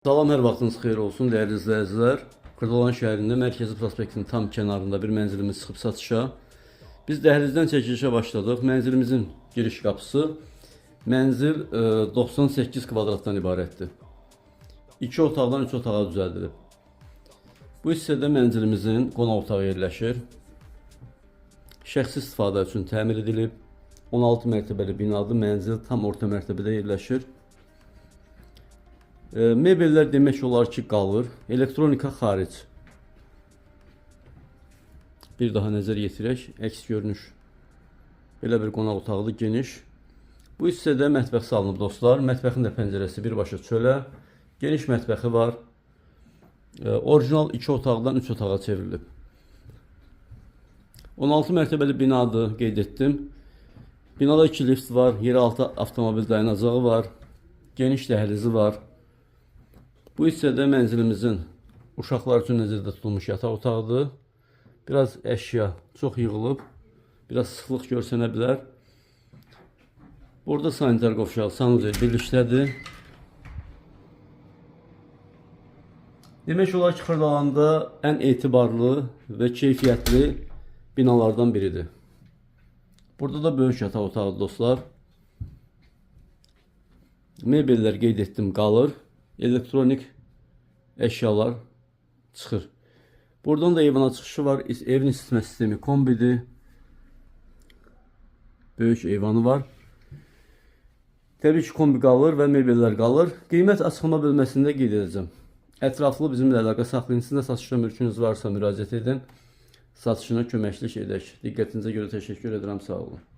Salam, hər vaxtınız xeyir olsun, dəyərli izləyicilər. Kırdalan şəhərində Mərkəzi Prospektin tam kənarında bir mənzilimiz çıxıb satışa. Biz dəhlizdən çəkilişə başladıq. Mənzilimizin giriş qapısı. Mənzil 98 kvadratdan ibarətdir. 2 otaqdan 3 otağa düzəldilib. Bu hissədə mənzilimizin qonaq otağı yerləşir. Şəxsi istifadə üçün təmir edilib. 16 mərtəbəli binadır. Mənzil tam orta mərtəbədə yerləşir. Mebellər demək olar ki qalır. Elektronika xaric. Bir daha nəzər yetirək. Əks görünüş. Belə bir qonaq otağıdır, geniş. Bu hissədə mətbəx salınıb dostlar. Mətbəxin də pəncərəsi birbaşa çölə. Geniş mətbəxi var. Orijinal 2 otaqdan 3 otağa çevrilib. 16 mərtəbəli binadır, qeyd etdim. Binada 2 lift var. Yeraltı avtomobil dayanacağı var. Geniş dəhlizi var. Bu hissədə mənzilimizin uşaqlar üçün nəzərdə tutulmuş yataq otağıdır. Biraz əşya çox yığılıb. Biraz sıxlıq görsənə bilər. Burada sanitar qovşağı, sanuzel birlikdədir. Demək olar ki, Xırdalanda ən etibarlı və keyfiyyətli binalardan biridir. Burada da böyük yataq otağı dostlar. Mebellər qeyd etdim qalır. Elektronik əşyalar çıxır. Buradan da eyvana çıxışı var. Evin isitmə sistemi kombidir. Böyük eyvanı var. Təbii ki kombi qalır və mebellər qalır. Qiymət açıqlama bölməsində qeyd edəcəm. Ətraflı bizimlə əlaqə saxlayın. Sizin də satışda mülkünüz varsa müraciət edin. Satışına köməklik edək. Diqqətinizə görə təşəkkür edirəm. Sağ olun.